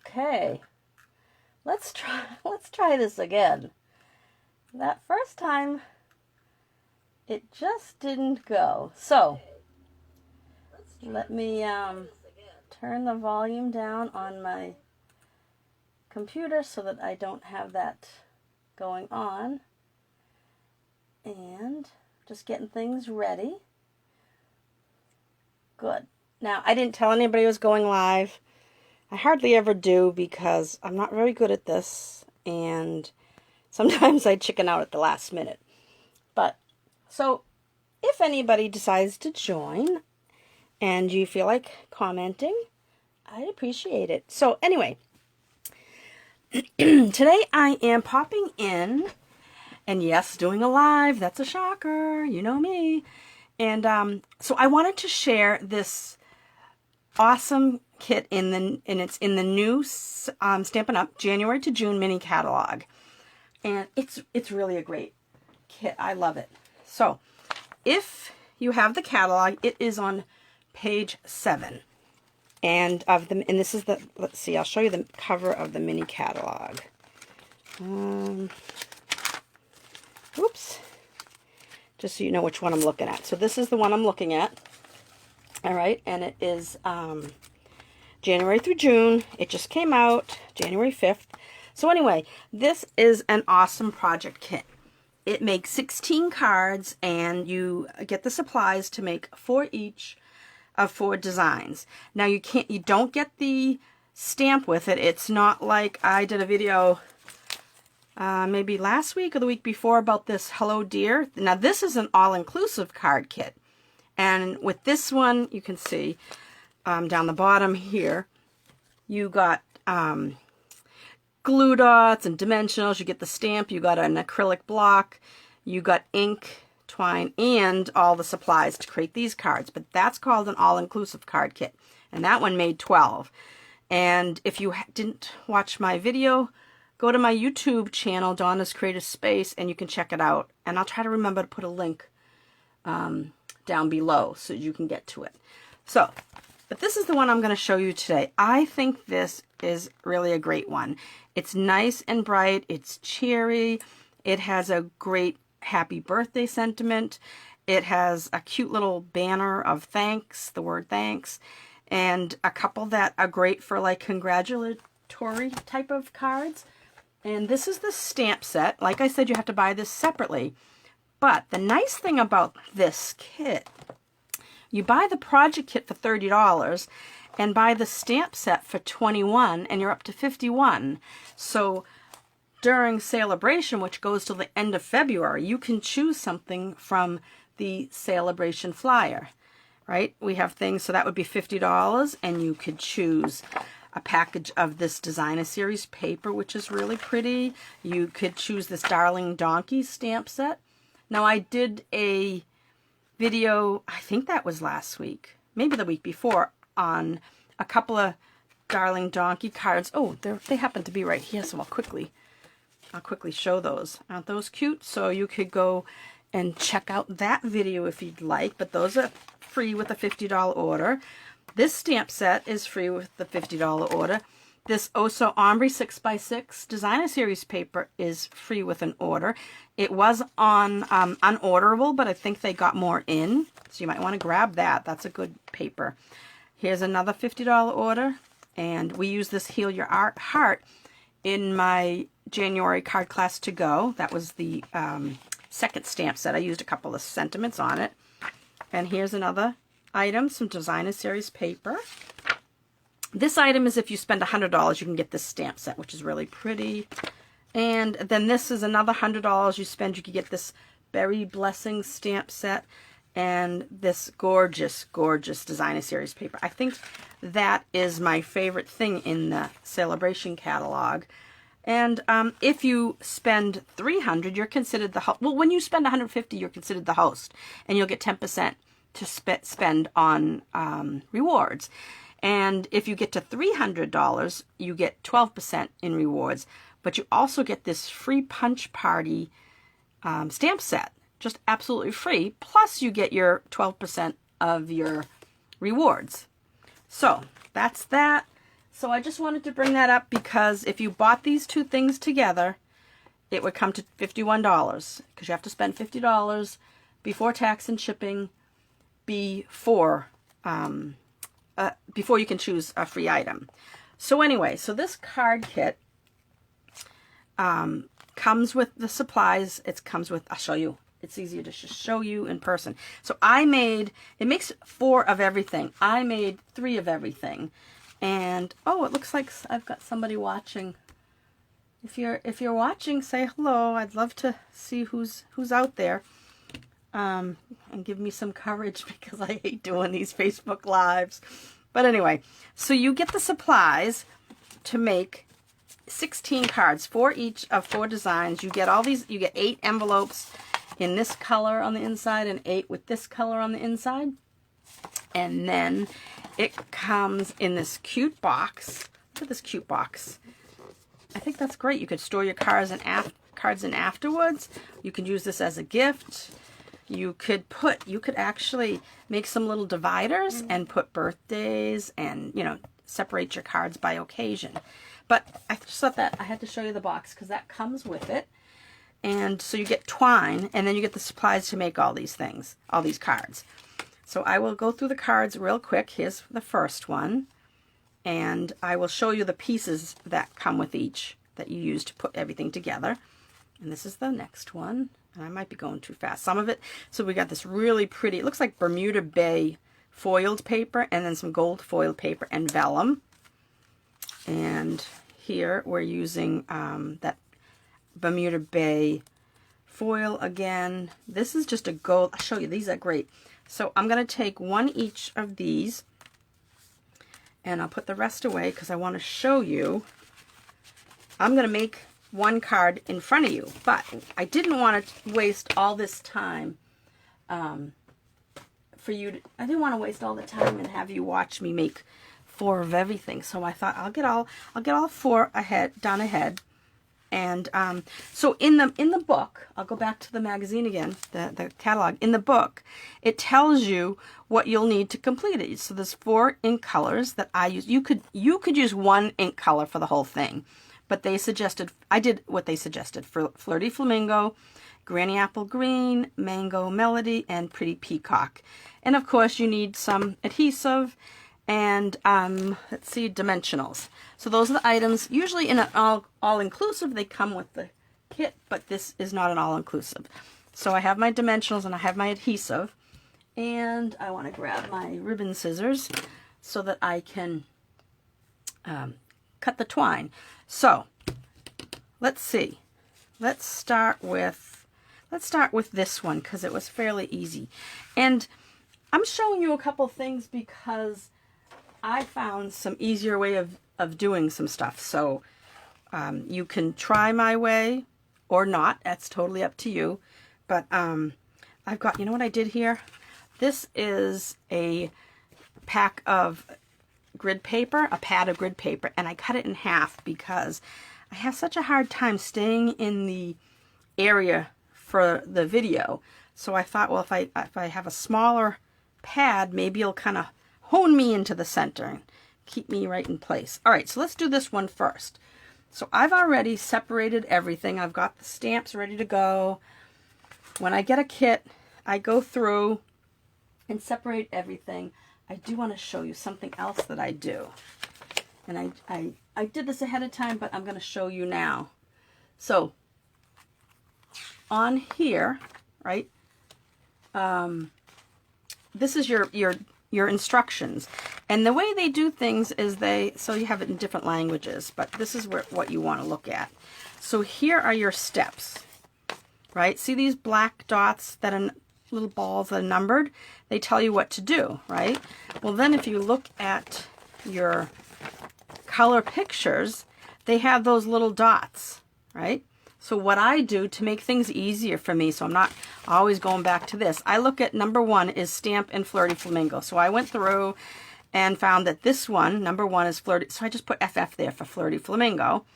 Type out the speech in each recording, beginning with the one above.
Okay, let's try this again. That first time it just didn't go. So let me turn the volume down on my computer so that I don't have that going on, and just getting things ready. Good. Now, I didn't tell anybody I was going live. I hardly ever do because I'm not very good at this, and sometimes I chicken out at the last minute. But, so, if anybody decides to join and you feel like commenting, I'd appreciate it. So, anyway, today I am popping in, and yes, doing a live. That's a shocker. You know me. And so I wanted to share this awesome kit and it's in the new Stampin' Up! January to June mini catalog, and it's really a great kit. I love it. So if you have the catalog, it is on page 7, and this is the, let's see, I'll show you the cover of the mini catalog. Oops, just so you know which one I'm looking at. So this is the one I'm looking at. All right, and it is January through June. It just came out January 5th. So anyway, this is an awesome project kit. It makes 16 cards, and you get the supplies to make 4 each of 4 designs. Now you don't get the stamp with it. It's not like I did a video maybe last week or the week before about this Hello Dear. Now this is an all-inclusive card kit. And with this one, you can see down the bottom here, you got glue dots and dimensionals. You get the stamp. You got an acrylic block. You got ink, twine, and all the supplies to create these cards. But that's called an all-inclusive card kit. And that one made 12. And if you didn't watch my video, go to my YouTube channel, Donna's Creative Space, and you can check it out. And I'll try to remember to put a link down below so you can get to it. So, but this is the one I'm going to show you today. I think this is really a great one. It's nice and bright. It's cheery. It has a great happy birthday sentiment. It has a cute little banner of thanks, the word thanks, and a couple that are great for like congratulatory type of cards. And this is the stamp set. Like I said, you have to buy this separately. But the nice thing about this kit, you buy the project kit for $30 and buy the stamp set for $21, and you're up to $51. So during Sale-A-Bration, which goes till the end of February, you can choose something from the Sale-A-Bration flyer, right? We have things, so that would be $50, and you could choose a package of this Designer Series paper, which is really pretty. You could choose this Darling Donkey stamp set. Now, I did a video, I think that was last week, maybe the week before, on a couple of Darling Donkey cards. Oh, they happen to be right here, so I'll quickly show those. Aren't those cute? So you could go and check out that video if you'd like, but those are free with a $50 order. This stamp set is free with the $50 order. This Oso Ombre 6x6 Designer Series paper is free with an order. It was on unorderable, but I think they got more in, so you might want to grab that. That's a good paper. Here's another $50 order, and we use this Heal Your Art Heart in my January card class to go. That was the second stamp set. I used a couple of sentiments on it. And here's another item, some Designer Series paper. This item is if you spend $100, you can get this stamp set, which is really pretty. And then this is another $100 you spend, you can get this Berry Blessing stamp set and this gorgeous, gorgeous Designer Series paper. I think that is my favorite thing in the Sale-A-Bration catalog. And if you spend $300, you're considered the host. Well, when you spend $150, you're considered the host, and you'll get 10% to spend on rewards. And if you get to $300, you get 12% in rewards. But you also get this free Punch Party stamp set, just absolutely free. Plus you get your 12% of your rewards. So that's that. So I just wanted to bring that up because if you bought these two things together, it would come to $51 because you have to spend $50 before tax and shipping before you can choose a free item. So anyway, so this card kit comes with the supplies. It comes with, I'll show you. It's easier to just show you in person. So it makes 4 of everything. I made 3 of everything. And, oh, it looks like I've got somebody watching. If you're watching, say hello. I'd love to see who's out there. And give me some courage because I hate doing these Facebook Lives. But anyway, so you get the supplies to make 16 cards, 4 each of 4 designs. You get all these, you get 8 envelopes in this color on the inside and 8 with this color on the inside. And then it comes in this cute box. Look at this cute box. I think that's great. You could store your cards in afterwards. You can use this as a gift. You could actually make some little dividers and put birthdays and, you know, separate your cards by occasion. But I just thought that I had to show you the box because that comes with it. And so you get twine, and then you get the supplies to make all these things, all these cards. So I will go through the cards real quick. Here's the first one. And I will show you the pieces that come with each that you use to put everything together. And this is the next one. And I might be going too fast. Some of it, so we got this really pretty, it looks like Bermuda Bay foiled paper and then some gold foiled paper and vellum. And here we're using that Bermuda Bay foil again. This is just a gold, I'll show you, these are great. So I'm going to take 1 each of these and I'll put the rest away because I want to show you. I'm going to make 1 card in front of you, but I didn't want to waste all this time for you. I didn't want to waste all the time and have you watch me make 4 of everything. So I thought I'll get all 4 done ahead. And so in the book, I'll go back to the magazine again, the catalog. In the book, it tells you what you'll need to complete it. So there's 4 ink colors that I use. You could use 1 ink color for the whole thing, but they suggested, I did what they suggested: for Flirty Flamingo, Granny Apple Green, Mango Melody, and Pretty Peacock. And of course, you need some adhesive and let's see, dimensionals. So those are the items. Usually in an all-inclusive, they come with the kit, but this is not an all-inclusive. So I have my dimensionals and I have my adhesive. And I want to grab my ribbon scissors so that I can cut the twine. So let's see. Let's start with this one because it was fairly easy. And I'm showing you a couple things because I found some easier way of doing some stuff. So you can try my way or not. That's totally up to you. But I've got, you know what I did here? This is a pack of grid paper, a pad of grid paper, and I cut it in half because I have such a hard time staying in the area for the video. So I thought, well, if I have a smaller pad, maybe it'll kind of hone me into the center and keep me right in place. All right, so let's do this one first. So I've already separated everything. I've got the stamps ready to go. When I get a kit, I go through and separate everything. I do want to show you something else that I do. And I did this ahead of time, but I'm going to show you now. So on here, right, this is your instructions. And the way they do things is so you have it in different languages, but this is what you want to look at. So here are your steps, right? See these black dots that are little balls that are numbered? They tell you what to do, right? Well, then if you look at your color pictures, they have those little dots, right? So what I do to make things easier for me, so I'm not always going back to this, I look at number 1 is Stamp and Flirty Flamingo. So I went through and found that this one, number 1, is Flirty. So I just put FF there for Flirty Flamingo.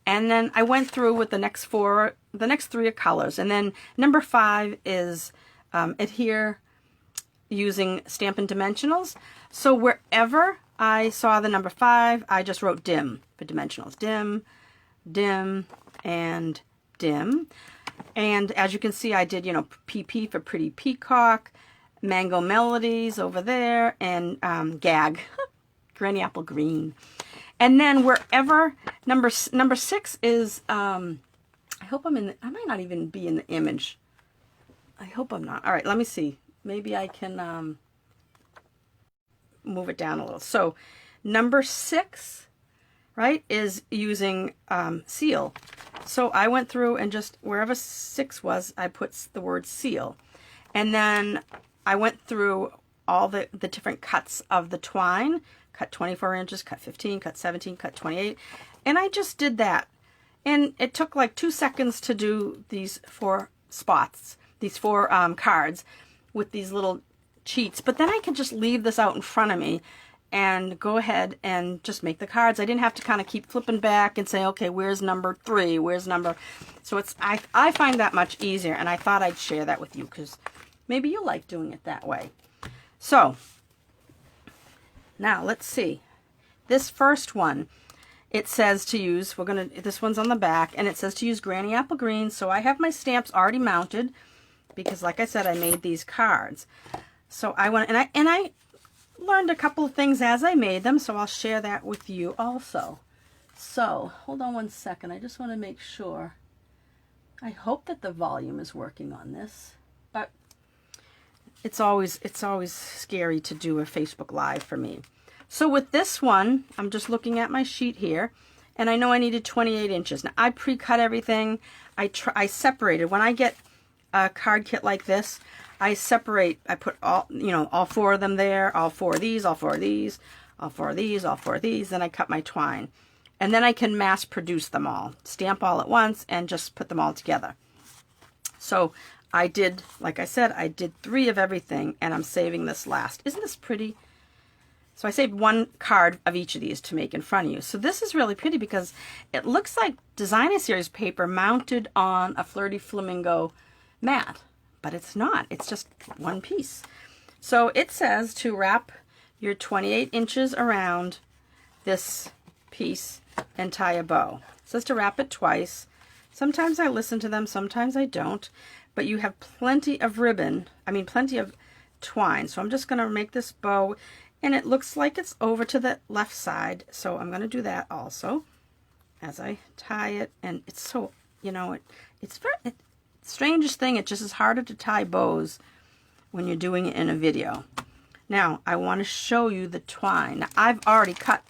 And then I went through with the next 4, the next 3 are colors. And then number 5 is Adhere using Stampin' Dimensionals. So wherever I saw the number 5. I just wrote dim for dimensionals. Dim, dim, and dim. And as you can see, I did, you know, PP for Pretty Peacock, Mango Melodies over there, and Gag, Granny Apple Green. And then wherever number 6 is, I hope I'm in the, I might not even be in the image. I hope I'm not. All right, let me see. Maybe I can move it down a little. So number 6, right, is using seal. So I went through and just wherever 6 was, I put the word seal. And then I went through all the different cuts of the twine, cut 24 inches, cut 15, cut 17, cut 28. And I just did that. And it took like 2 seconds to do these 4 spots, these 4 cards with these little cheats. But then I could just leave this out in front of me and go ahead and just make the cards. I didn't have to kind of keep flipping back and say, okay, where's number 3? Where's number... So it's I find that much easier, and I thought I'd share that with you because maybe you like doing it that way. So now let's see. This first one, it says to use, this one's on the back, and it says to use Granny Apple Green. So I have my stamps already mounted because, like I said, I made these cards. So I went, and I learned a couple of things as I made them, so I'll share that with you also. So hold on one second. I just want to make sure. I hope that the volume is working on this, but it's always scary to do a Facebook Live for me. So with this one, I'm just looking at my sheet here, and I know I needed 28 inches. Now I pre-cut everything. I separated. When I get a card kit like this, I separate. I put all, you know, all 4 of them there, all 4 of these, all 4 of these, all 4 of these, all 4 of these. Then I cut my twine, and then I can mass produce them all, stamp all at once, and just put them all together. So I did, like I said, I did 3 of everything, and I'm saving this last. Isn't this pretty? So I saved 1 card of each of these to make in front of you. So this is really pretty because it looks like Designer Series paper mounted on a Flirty Flamingo mat, but it's not. It's just one piece. So it says to wrap your 28 inches around this piece and tie a bow. It says to wrap it twice. Sometimes I listen to them, sometimes I don't, but you have plenty of ribbon, plenty of twine. So I'm just going to make this bow, and it looks like it's over to the left side. So I'm going to do that also as I tie it. And it's so, you know, it's very, strangest thing, it just is harder to tie bows when you're doing it in a video. Now, I want to show you the twine. Now, I've already cut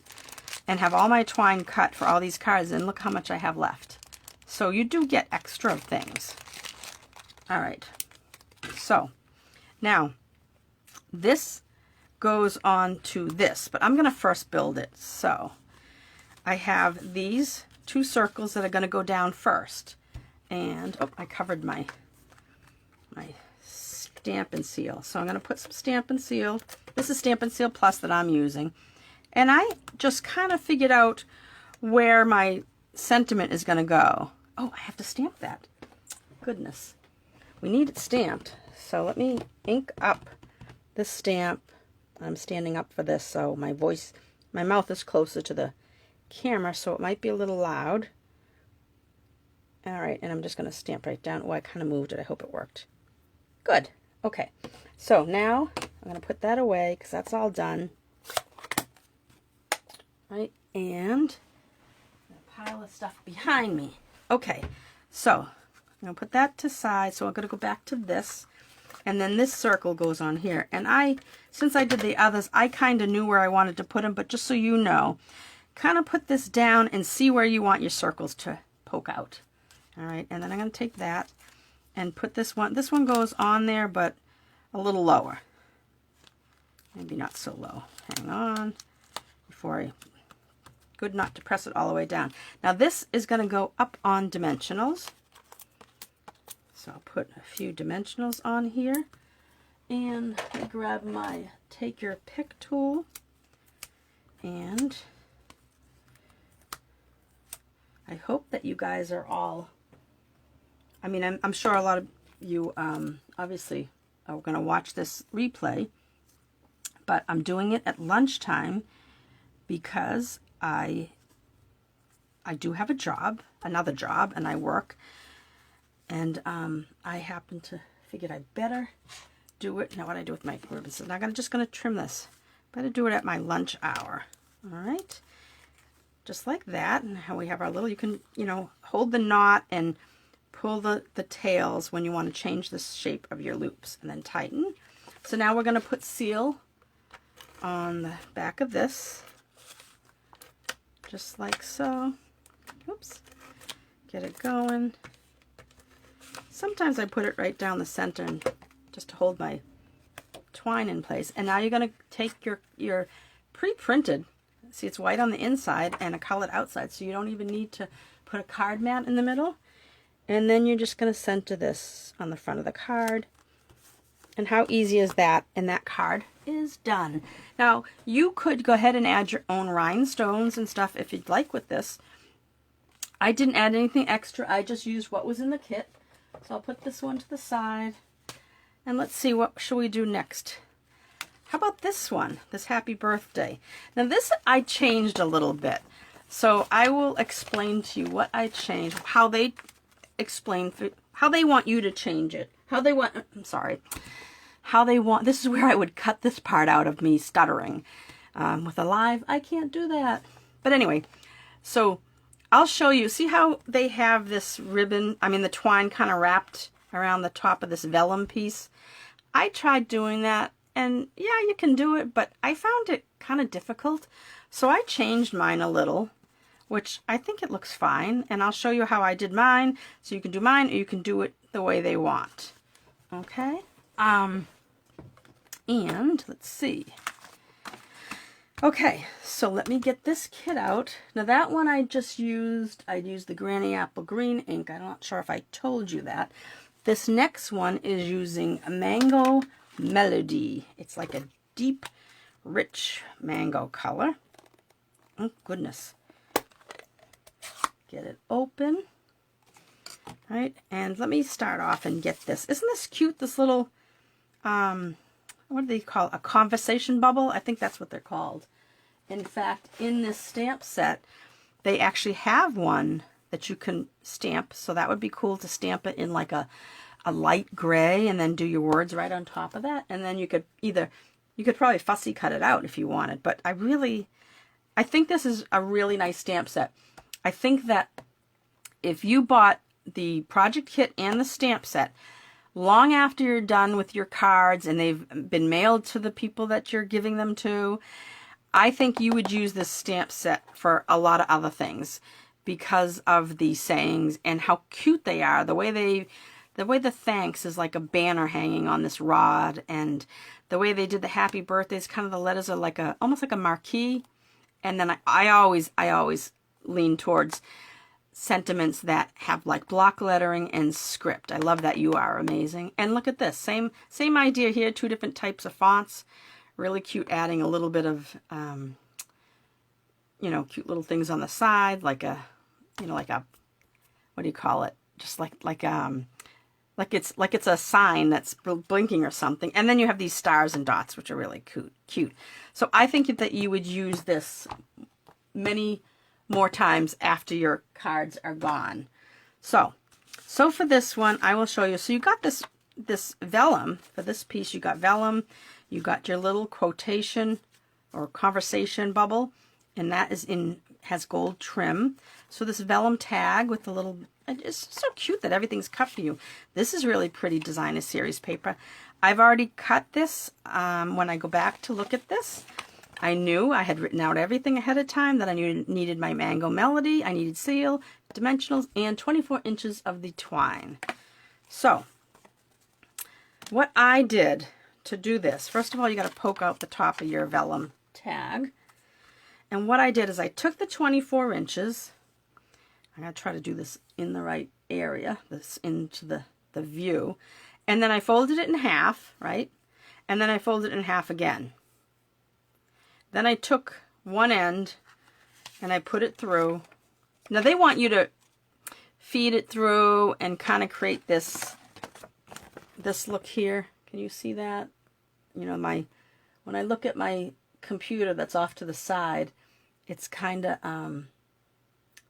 and have all my twine cut for all these cards, and look how much I have left. So you do get extra things. All right. So now this goes on to this, but I'm going to first build it. So I have these 2 circles that are going to go down first. And, oh, I covered my Stampin' Seal. So I'm going to put some Stampin' Seal. This is Stampin' Seal Plus that I'm using. And I just kind of figured out where my sentiment is going to go. Oh, I have to stamp that. Goodness. We need it stamped. So let me ink up this stamp. I'm standing up for this, so my mouth is closer to the camera, so it might be a little loud. All right, and I'm just going to stamp right down. Oh, I kind of moved it. I hope it worked. Good. Okay. So now I'm going to put that away because that's all done. Right, and a pile of stuff behind me. Okay, so I'm going to put that to side. So I'm going to go back to this, and then this circle goes on here. And since I did the others, I kind of knew where I wanted to put them, but just so you know, kind of put this down and see where you want your circles to poke out. All right, and then I'm going to take that and put this one. This one goes on there, but a little lower. Maybe not so low. Hang on. Good not to press it all the way down. Now this is going to go up on dimensionals. So I'll put a few dimensionals on here. And I grab my take your pick tool. And I hope that you guys are all, I'm sure a lot of you obviously are going to watch this replay, but I'm doing it at lunchtime because I do have a job, another job, and I work. And I happen to figured I better do it. Now what I do with my ribbons. So now I'm just going to trim this. Better do it at my lunch hour. All right. Just like that. And how we have our little, you can, you know, hold the knot and pull the tails when you want to change the shape of your loops, and then tighten. So now we're going to put seal on the back of this, just like so. Oops. Get it going. Sometimes I put it right down the center and just to hold my twine in place. And now you're going to take your pre-printed, see it's white on the inside and a colored outside, so you don't even need to put a card mat in the middle. And then you're just going to center this on the front of the card. And how easy is that? And that card is done. Now, you could go ahead and add your own rhinestones and stuff if you'd like with this. I didn't add anything extra. I just used what was in the kit. So I'll put this one to the side. And let's see, what shall we do next? How about this one? This happy birthday. Now this I changed a little bit. So I will explain to you what I changed, how they explain, how they want you to change it. How they want, I'm sorry. How they want, this is where I would cut this part out of me stuttering. With a live, I can't do that. But anyway, so I'll show you. See how they have this ribbon, I mean the twine kind of wrapped around the top of this vellum piece? I tried doing that, and yeah, you can do it, but I found it kind of difficult. So I changed mine a little, which I think it looks fine, and I'll show you how I did mine. So you can do mine, or you can do it the way they want. Okay? And let's see. Okay, so let me get this kit out. Now that one I used the Granny Apple Green ink. I'm not sure if I told you that. This next one is using a Mango Melody. It's like a deep, rich mango color. Oh, goodness. Get it open. All right, and let me start off and get this. Isn't this cute, this little, what do they call it? A conversation bubble? I think that's what they're called. In fact, in this stamp set, they actually have one that you can stamp, so that would be cool to stamp it in like a light gray and then do your words right on top of that. And then you could probably fussy cut it out if you wanted, but I think this is a really nice stamp set. I think that if you bought the project kit and the stamp set long after you're done with your cards and they've been mailed to the people that you're giving them to, I think you would use this stamp set for a lot of other things because of the sayings and how cute they are. The way the thanks is like a banner hanging on this rod, and the way they did the happy birthdays, kind of the letters are like almost like a marquee. And then I always lean towards sentiments that have like block lettering and script. I love that. You are amazing. And look at this, same idea here, two different types of fonts. Really cute, adding a little bit of cute little things on the side, like a what do you call it, just like it's a sign that's blinking or something. And then you have these stars and dots, which are really cute. So I think that you would use this many more times after your cards are gone. So for this one, I will show you. So you got this vellum. For this piece, you got vellum. You got your little quotation or conversation bubble, and that has gold trim. So this vellum tag with the little, it's so cute that everything's cut for you. This is really pretty designer series paper. I've already cut this. When I go back to look at this, I knew I had written out everything ahead of time, that I needed my Mango Melody, I needed seal, dimensionals, and 24 inches of the twine. So what I did to do this, first of all, you got to poke out the top of your vellum tag. And what I did is I took the 24 inches. I'm going to try to do this in the right area, this into the view. And then I folded it in half, right? And then I folded it in half again. Then I took one end and I put it through. Now they want you to feed it through and kind of create this look here. Can you see that? You know, when I look at my computer that's off to the side, it's kind of,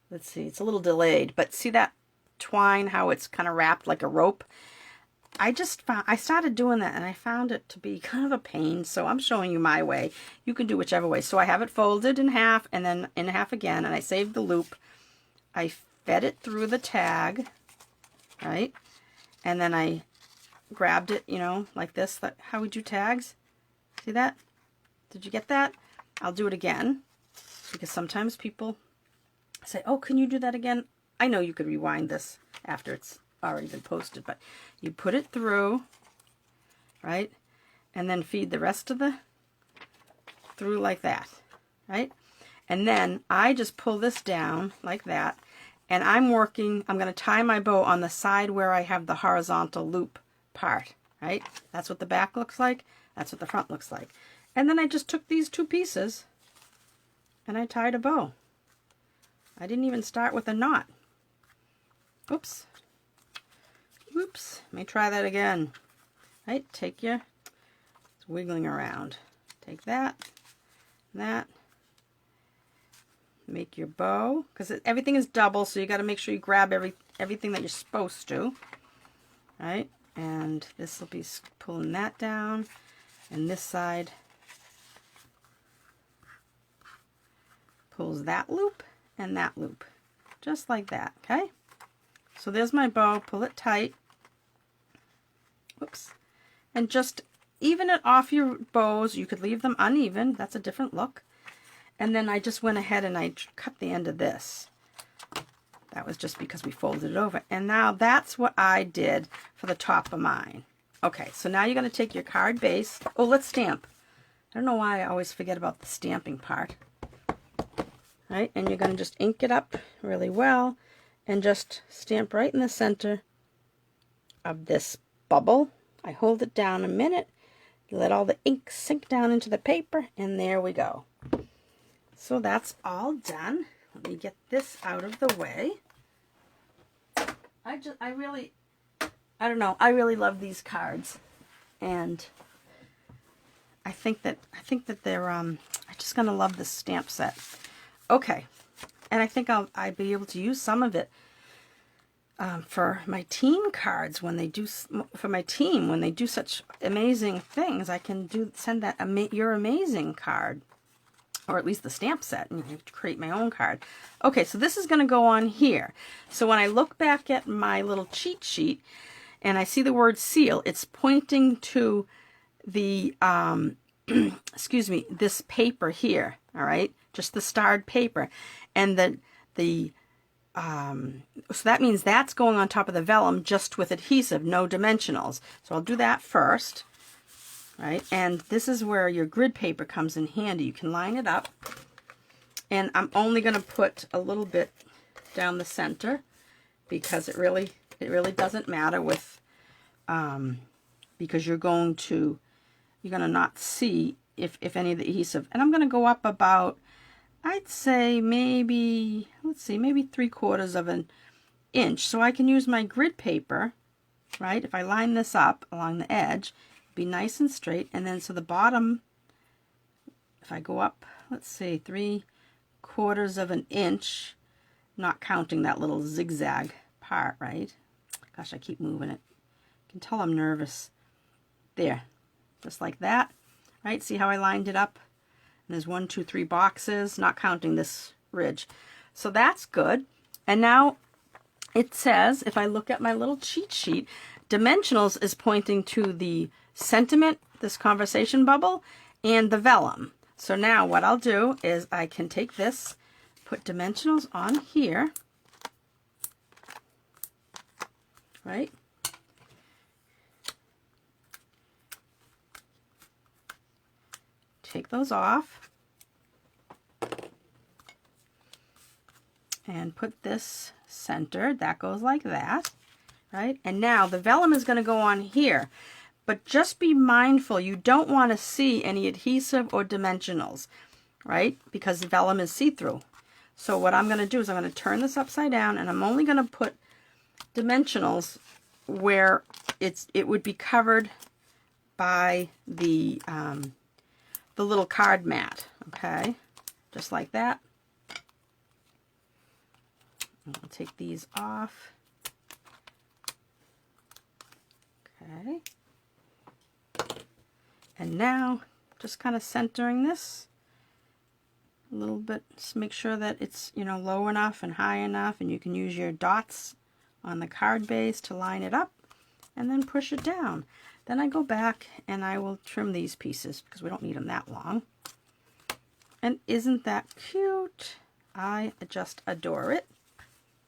let's see, it's a little delayed, but see that twine, how it's kind of wrapped like a rope? I started doing that and I found it to be kind of a pain, so I'm showing you my way. You can do whichever way. So I have it folded in half and then in half again, and I saved the loop. I fed it through the tag, right? And then I grabbed it, you know, like this. How we do tags. See that? Did you get that? I'll do it again, because sometimes people say, oh, can you do that again? I know you could rewind this after it's already been posted, but you put it through, right? And then feed the rest of the through like that, right? And then I just pull this down like that, and I'm going to tie my bow on the side where I have the horizontal loop part, right? That's what the back looks like. That's what the front looks like. And then I just took these two pieces and I tied a bow. I didn't even start with a knot. Oops. Oops. Let me try that again. Right, it's wiggling around. Take that, make your bow, because everything is double, so you got to make sure you grab everything that you're supposed to. Right, and this will be pulling that down, and this side pulls that loop and that loop, just like that. Okay, so there's my bow. Pull it tight. Oops. And just even it off your bows. You could leave them uneven. That's a different look. And then I just went ahead and I cut the end of this. That was just because we folded it over. And now that's what I did for the top of mine. Okay, so now you're going to take your card base. Oh, let's stamp. I don't know why I always forget about the stamping part. Right, and you're going to just ink it up really well and just stamp right in the center of this bubble. I hold it down a minute, let all the ink sink down into the paper, and there we go. So that's all done. Let me get this out of the way. I don't know, I really love these cards, and I think that they're I'm just gonna love this stamp set. Okay, and I think I'll be able to use some of it for my team cards when they do, for my team when they do such amazing things. I can send that You're Amazing card, or at least the stamp set, and you have to create my own card. Okay, so this is going to go on here. So when I look back at my little cheat sheet and I see the word seal, it's pointing to the excuse me, this paper here. All right, just the starred paper, and so that means that's going on top of the vellum just with adhesive, no dimensionals. So I'll do that first, right? And this is where your grid paper comes in handy. You can line it up, and I'm only going to put a little bit down the center because it really doesn't matter with because you're going to not see if any of the adhesive. And I'm going to go up about, I'd say maybe, let's see, maybe 3/4 of an inch. So I can use my grid paper, right? If I line this up along the edge, be nice and straight. And then so the bottom, if I go up, let's see, 3/4 of an inch, not counting that little zigzag part, right? Gosh, I keep moving it. You can tell I'm nervous. There, just like that, right? See how I lined it up? And there's 1, 2, 3 boxes, not counting this ridge. So that's good. And now it says, if I look at my little cheat sheet, dimensionals is pointing to the sentiment, this conversation bubble, and the vellum. So now what I'll do is I can take this, put dimensionals on here, right? Take those off and put this centered. That goes like that, right? And now the vellum is going to go on here, but just be mindful you don't want to see any adhesive or dimensionals, right? Because the vellum is see-through. So what I'm going to do is I'm going to turn this upside down, and I'm only going to put dimensionals where it would be covered by the little card mat, okay? Just like that. I'll take these off. Okay. And now, just kind of centering this a little bit, just make sure that it's, you know, low enough and high enough, and you can use your dots on the card base to line it up, and then push it down. Then I go back and I will trim these pieces because we don't need them that long. And isn't that cute? I just adore it.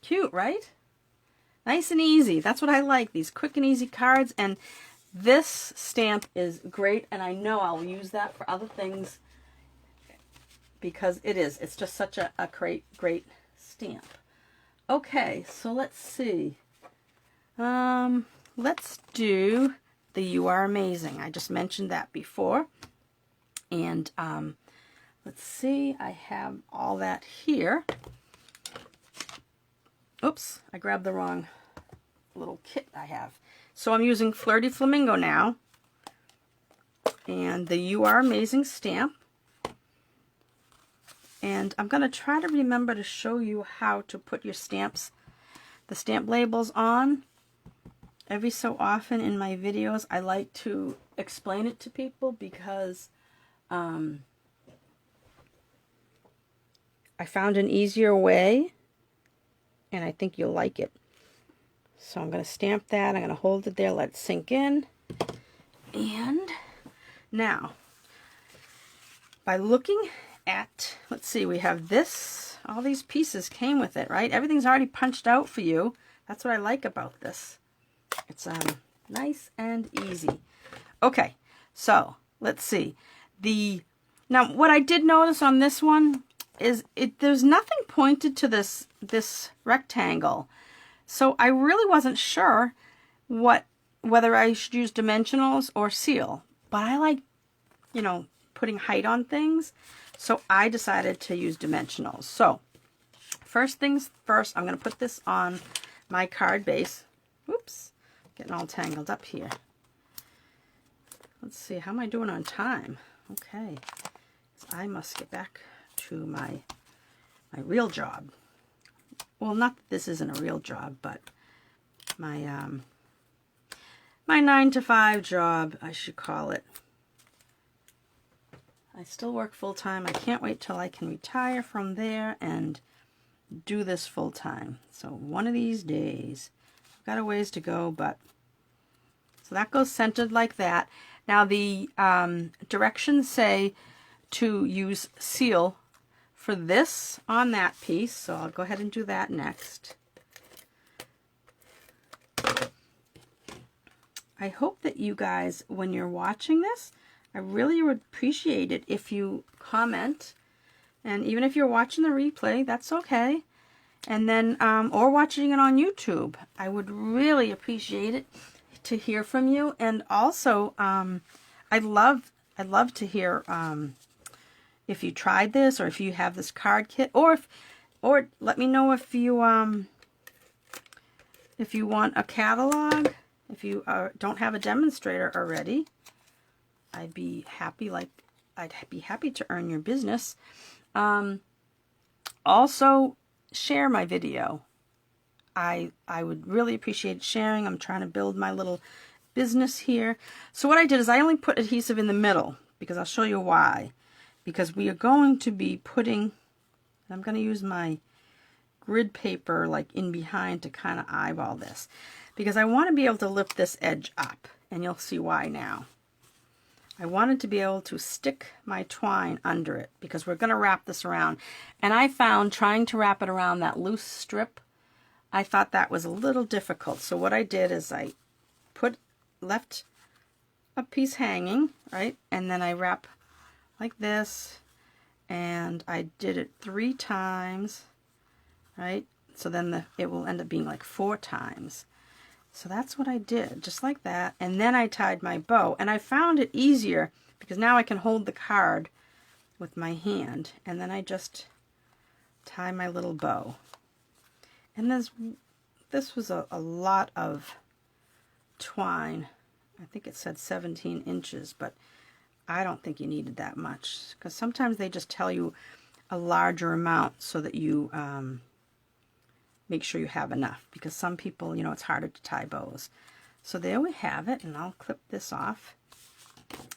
Cute, right? Nice and easy. That's what I like, these quick and easy cards. And this stamp is great, and I know I'll use that for other things because it's just such a great stamp. Okay, so let's see. Let's do the You Are Amazing. I just mentioned that before. And let's see, I have all that here. Oops, I grabbed the wrong little kit I have. So I'm using Flirty Flamingo now, and the You Are Amazing stamp. And I'm going to try to remember to show you how to put your stamps, the stamp labels on. Every so often in my videos, I like to explain it to people because I found an easier way, and I think you'll like it. So I'm going to stamp that. I'm going to hold it there, let it sink in. And now, by looking at, let's see, we have this, all these pieces came with it, right? Everything's already punched out for you. That's what I like about this. It's nice and easy. Okay, so let's see. Now what I did notice on this one is there's nothing pointed to this rectangle. So I really wasn't sure whether I should use dimensionals or seal. But I like, you know, putting height on things. So I decided to use dimensionals. So first things first, I'm going to put this on my card base. Whoops, getting all tangled up here. Let's see, how am I doing on time? Okay, so I must get back to my real job. Well, not that this isn't a real job, but my 9-to-5 job, I should call it. I still work full-time. I can't wait till I can retire from there and do this full-time. So one of these days, I've got a ways to go, but so that goes centered like that. Now the directions say to use seal for this on that piece, so I'll go ahead and do that next. I hope that you guys, when you're watching this, I really would appreciate it if you comment, and even if you're watching the replay, that's okay. And then, or watching it on YouTube, I would really appreciate it to hear from you. And also, I'd love to hear if you tried this, or if you have this card kit, or let me know if you want a catalog. If you don't have a demonstrator already, I'd be happy to earn your business. Also, share my video. I would really appreciate sharing. I'm trying to build my little business here. So what I did is I only put adhesive in the middle, because I'll show you why. Because we are going to be putting, I'm going to use my grid paper like in behind to kind of eyeball this, because I want to be able to lift this edge up, and you'll see why now. I wanted to be able to stick my twine under it, because we're going to wrap this around. And I found trying to wrap it around that loose strip, I thought that was a little difficult. So what I did is I left a piece hanging, right? And then I wrap like this, and I did it 3 times, right? So then it will end up being like 4 times. So that's what I did, just like that. And then I tied my bow, and I found it easier because now I can hold the card with my hand, and then I just tie my little bow. And this was a lot of twine. I think it said 17 inches, but I don't think you needed that much, because sometimes they just tell you a larger amount so that you make sure you have enough, because some people, you know, it's harder to tie bows. So there we have it, and I'll clip this off.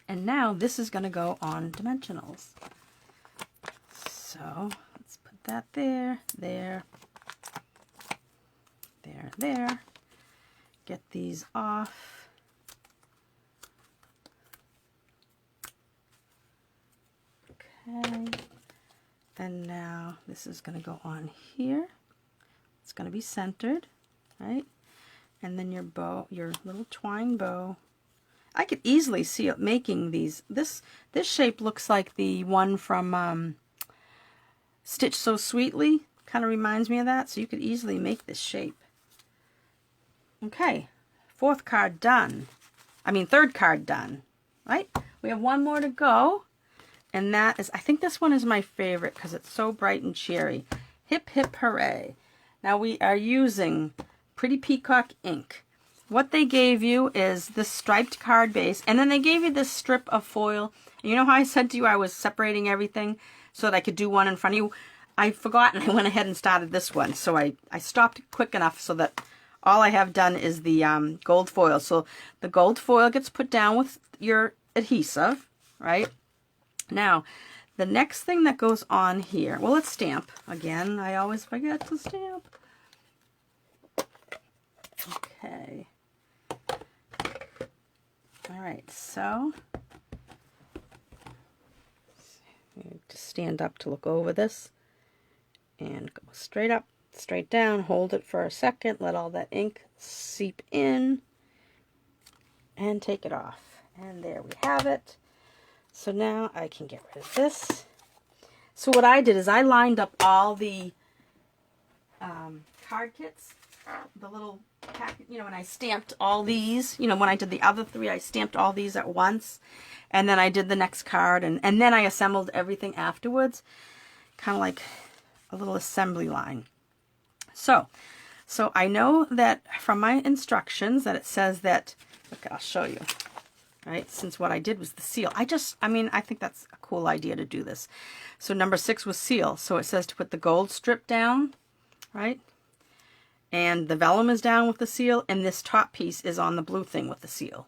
And now this is going to go on dimensionals. So let's put that there, there, there, there. Get these off. Okay. And now this is going to go on here. It's going to be centered, right? And then your bow, your little twine bow. I could easily see it making these. This shape looks like the one from Stitch So Sweetly. Kind of reminds me of that. So you could easily make this shape. Okay, third card done, right? We have one more to go, and that is, I think this one is my favorite because it's so bright and cheery. Hip Hip Hooray. Now we are using Pretty Peacock ink. What they gave you is this striped card base, and then they gave you this strip of foil. And you know how I said to you I was separating everything so that I could do one in front of you? I forgot, and I went ahead and started this one. So I stopped quick enough so that all I have done is the gold foil. So the gold foil gets put down with your adhesive, right? Now, the next thing that goes on here, well, let's stamp. Again, I always forget to stamp. Okay. All right, so just stand up to look over this and go straight up, straight down, hold it for a second, let all that ink seep in, and take it off. And there we have it. So now I can get rid of this. So what I did is I lined up all the card kits, the little packet, you know, and I stamped all these, you know, when I did the other three, I stamped all these at once, and then I did the next card, and then I assembled everything afterwards, kind of like a little assembly line. So I know that from my instructions that it says that, look, I'll show you, right? Since what I did was the seal. I think that's a cool idea to do this. So number 6 was seal. So it says to put the gold strip down, right? And the vellum is down with the seal, and this top piece is on the blue thing with the seal.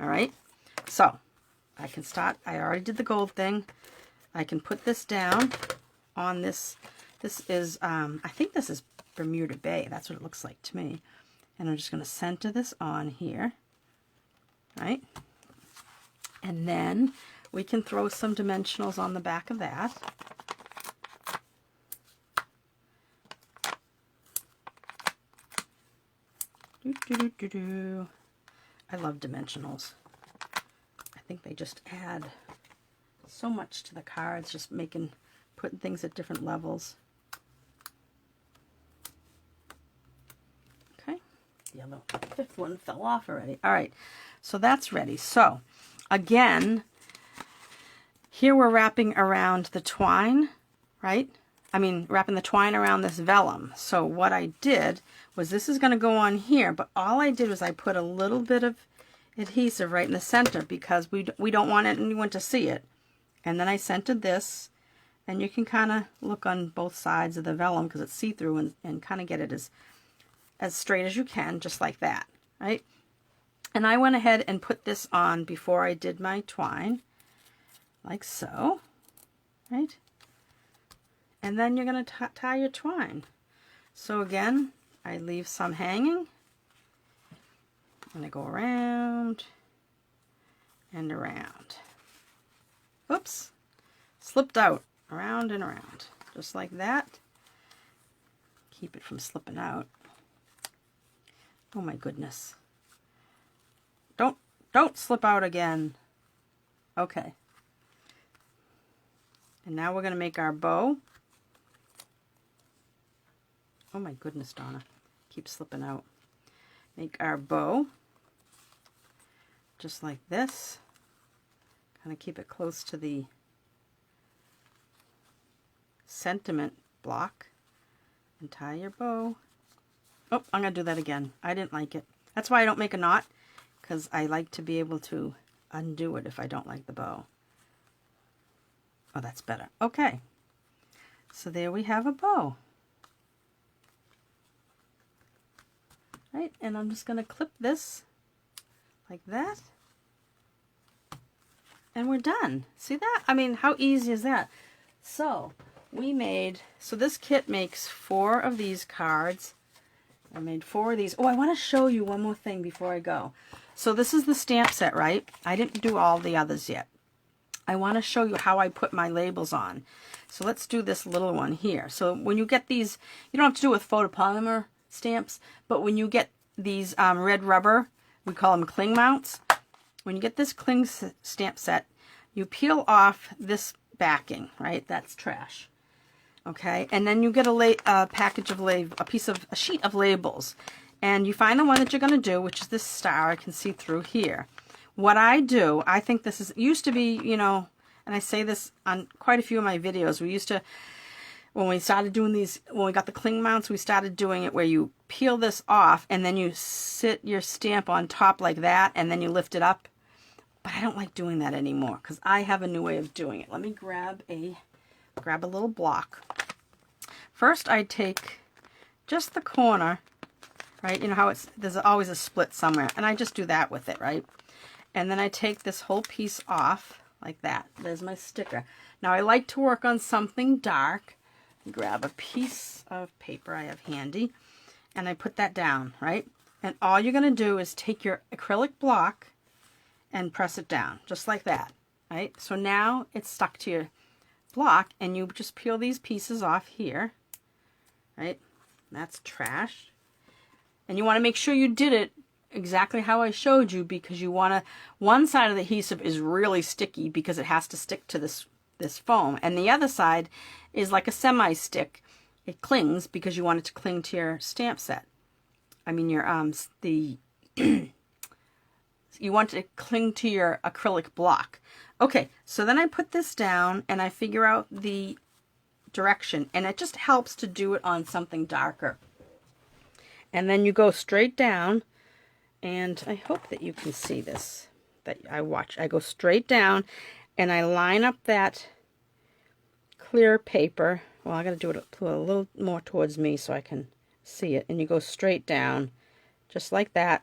All right? So I can start. I already did the gold thing. I can put this down on this. This is, I think this is Bermuda Bay. That's what it looks like to me. And I'm just going to center this on here, right? And then we can throw some dimensionals on the back of that. I love dimensionals. I think they just add so much to the cards, just putting things at different levels. Okay, the other fifth one fell off already. All right, so that's ready. So again, here we're wrapping around the twine, right? Wrapping the twine around this vellum. So what I did was, this is going to go on here, but all I did was I put a little bit of adhesive right in the center because we don't want anyone to see it. And then I centered this, and you can kind of look on both sides of the vellum because it's see-through, and kind of get it as straight as you can, just like that, right? And I went ahead and put this on before I did my twine, like so, right? And then you're going to tie your twine. So again, I leave some hanging, and I go around and around. Oops, slipped out, around and around, just like that. Keep it from slipping out. Oh my goodness. Don't slip out again. Okay. And now we're going to make our bow. Oh my goodness, Donna. Keep slipping out. Make our bow. Just like this. Kind of keep it close to the sentiment block. And tie your bow. Oh, I'm going to do that again. I didn't like it. That's why I don't make a knot, because I like to be able to undo it if I don't like the bow. Oh, that's better. Okay. So there we have a bow. right? And I'm just going to clip this like that. And we're done. See that? I mean, how easy is that? So so this kit makes 4 of these cards. I made 4 of these. Oh, I want to show you one more thing before I go. So this is the stamp set, right? I didn't do all the others yet. I want to show you how I put my labels on. So let's do this little one here. So when you get these, you don't have to do it with photopolymer stamps, but when you get these red rubber, we call them cling mounts. When you get this cling stamp set, you peel off this backing, right? That's trash. Okay, and then you get a sheet of labels, and you find the one that you're going to do, which is this star I can see through here. What I do, I think this is, used to be, you know, and I say this on quite a few of my videos, we used to, when we started doing these, when we got the cling mounts, we started doing it where you peel this off, and then you sit your stamp on top like that, and then you lift it up. But I don't like doing that anymore, because I have a new way of doing it. Let me grab a little block. First, I take just the corner, right? You know how there's always a split somewhere, and I just do that with it, right? And then I take this whole piece off like that. There's my sticker. Now I like to work on something dark. Grab a piece of paper I have handy, and I put that down, right? And all you're going to do is take your acrylic block and press it down, just like that, right? So now it's stuck to your block, and you just peel these pieces off here, right? That's trash. And you want to make sure you did it exactly how I showed you, because you want to, one side of the adhesive is really sticky because it has to stick to this foam, and the other side is like a semi-stick. It clings because you want it to cling to your stamp set. I mean your you want it to cling to your acrylic block. Okay, so then I put this down and I figure out the direction, and it just helps to do it on something darker. And then you go straight down, and I hope that you can see this, that I go straight down and I line up that clear paper. Well, I got to do it a little more towards me so I can see it. And you go straight down just like that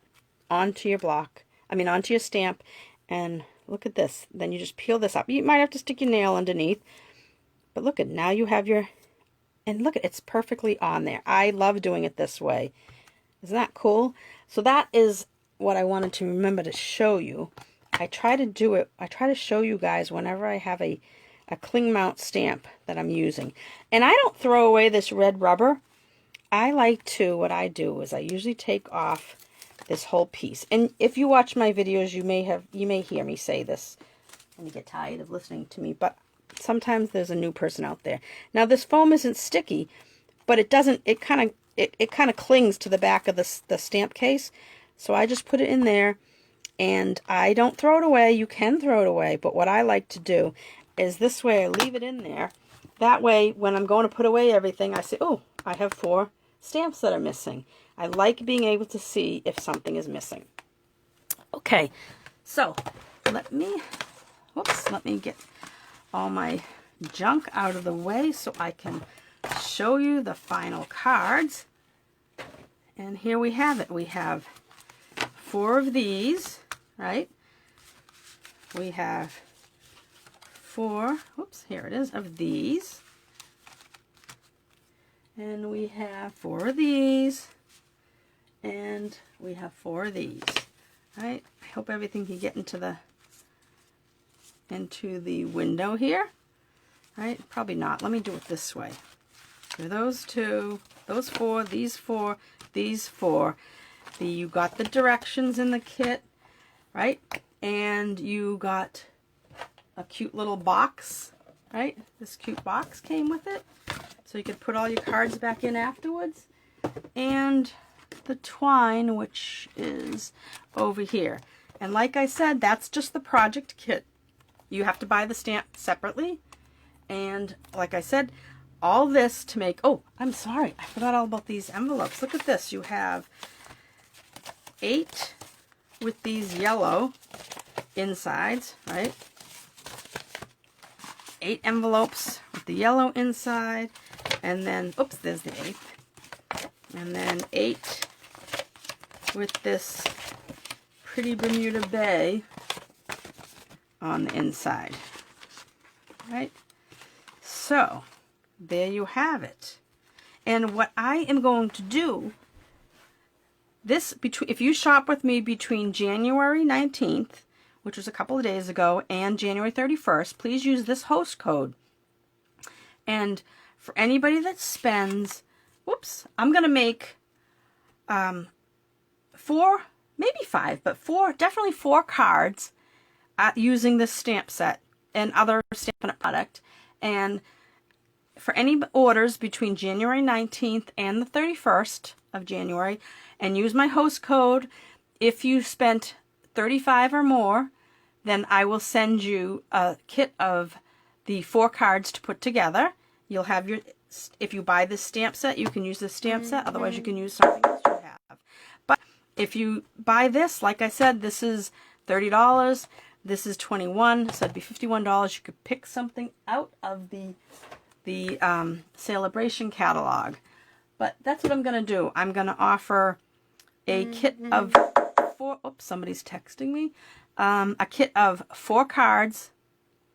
onto your block, onto your stamp, and look at this. Then you just peel this up. You might have to stick your nail underneath, but look at, now you have your, and look at, it's perfectly on there. I love doing it this way. Isn't that cool? So that is what I wanted to remember to show you. I try to do it, I try to show you guys whenever I have a cling mount stamp that I'm using. And I don't throw away this red rubber. I like to, what I do is I usually take off this whole piece. And if you watch my videos, you may hear me say this and you get tired of listening to me, but sometimes there's a new person out there. Now this foam isn't sticky, but it doesn't, it kind of clings to the back of the stamp case. So I just put it in there, and I don't throw it away. You can throw it away, but what I like to do is this way, I leave it in there. That way, when I'm going to put away everything, I say, oh, I have 4 stamps that are missing. I like being able to see if something is missing. Okay, so let me get all my junk out of the way so I can show you the final cards. And here we have it. We have 4 of these, right? We have 4, oops, here it is, of these. And we have 4 of these. And we have 4 of these. Right? I hope everything can get into the window here. Right? Probably not. Let me do it this way. So those 2, those 4, these 4, these 4. You got the directions in the kit, right? And you got a cute little box, right? This cute box came with it, so you could put all your cards back in afterwards. And the twine, which is over here. And like I said, that's just the project kit. You have to buy the stamp separately. And like I said, all this to make, oh, I'm sorry, I forgot all about these envelopes. Look at this. You have 8 with these yellow insides, right? 8 envelopes with the yellow inside, and then, oops, there's the 8th. And then 8 with this pretty Bermuda Bay on the inside. Right? So, there you have it. And what I am going to do, if you shop with me between January 19th, which was a couple of days ago, and January 31st, please use this host code. And for anybody that spends, whoops, I'm going to make 4, maybe 5, but 4, definitely 4 cards using this stamp set and other Stampin' Up! Product. And for any orders between January 19th and the 31st of January, and use my host code, if you spent $35 or more, then I will send you a kit of the 4 cards to put together. You'll have your, if you buy this stamp set, you can use this stamp set, otherwise you can use something else you have. But if you buy this, like I said, this is $30, this is $21, so it'd be $51. You could pick something out of the Sale-A-Bration catalog. But that's what I'm going to do. I'm going to offer a kit of 4, oops, somebody's texting me, a kit of 4 cards,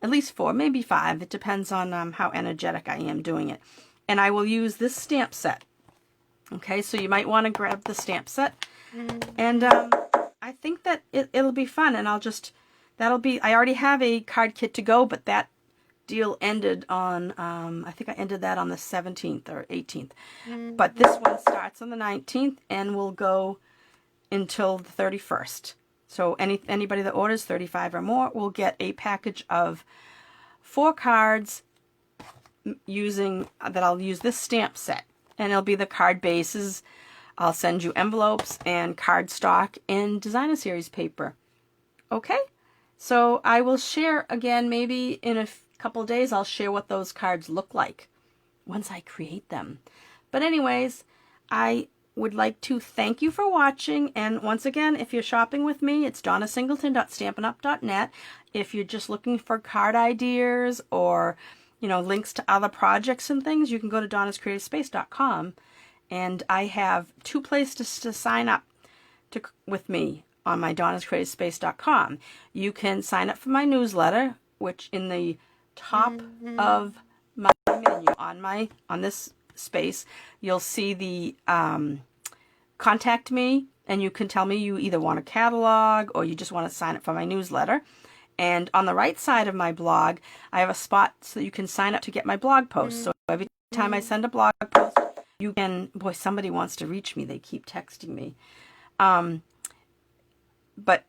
at least 4, maybe 5, it depends on how energetic I am doing it. And I will use this stamp set. Okay, so you might want to grab the stamp set. And I think that it'll be fun, and I already have a card kit to go, but that deal ended on, I think I ended that on the 17th or 18th. But this one starts on the 19th and will go until the 31st. So anybody that orders $35 or more will get a package of 4 cards that I'll use this stamp set. And it'll be the card bases. I'll send you envelopes and cardstock and designer series paper. Okay? So I will share again, maybe in a couple days, I'll share what those cards look like once I create them. But anyways, I would like to thank you for watching. And once again, if you're shopping with me, it's donnasingleton.stampinup.net. If you're just looking for card ideas or, links to other projects and things, you can go to donnascreativespace.com. And I have 2 places to sign up with me on my donnascreativespace.com. You can sign up for my newsletter, which in the top of my menu on this space, you'll see the contact me, and you can tell me you either want a catalog or you just want to sign up for my newsletter. And on the right side of my blog, I have a spot so you can sign up to get my blog posts. So every time I send a blog post, you can, boy, somebody wants to reach me. They keep texting me. But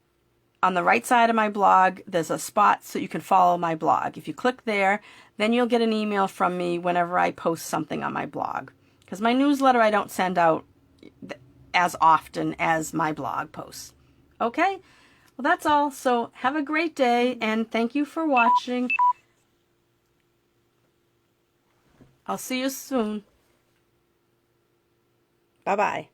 on the right side of my blog, there's a spot so you can follow my blog. If you click there, then you'll get an email from me whenever I post something on my blog. Because my newsletter I don't send out as often as my blog posts. Okay? Well, that's all. So have a great day, and thank you for watching. I'll see you soon. Bye-bye.